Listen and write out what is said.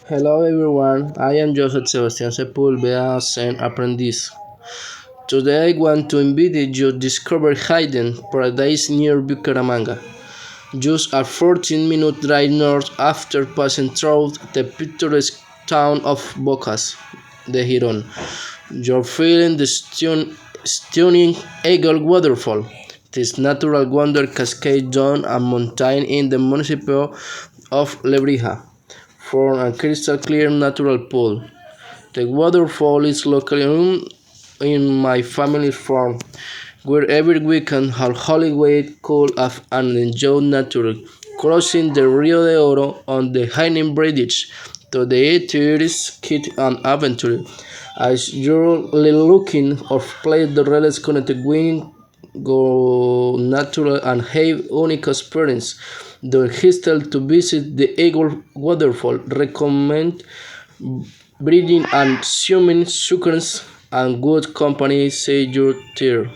Hello everyone, I am Joseph Sebastián Sepúlveda, Zen apprentice. Today I want to invite you to discover hidden paradise near Bucaramanga. Just a 14-minute drive north after passing through the picturesque town of Bocas de Giron. You're feeling the stunning Eagle waterfall. This natural wonder cascade down a mountain in the municipality of Lebrija from a crystal clear natural pool. The waterfall is located in my family's farm, where every weekend our holiday cool off and enjoy nature, crossing the Rio de Oro on the hanging bridge to the tourist kit and adventure. As you're looking of place the rails connected with go natural and have unique experience. The hostel to visit the Eagle waterfall recommend breeding and swimming suckers and good company say you're there.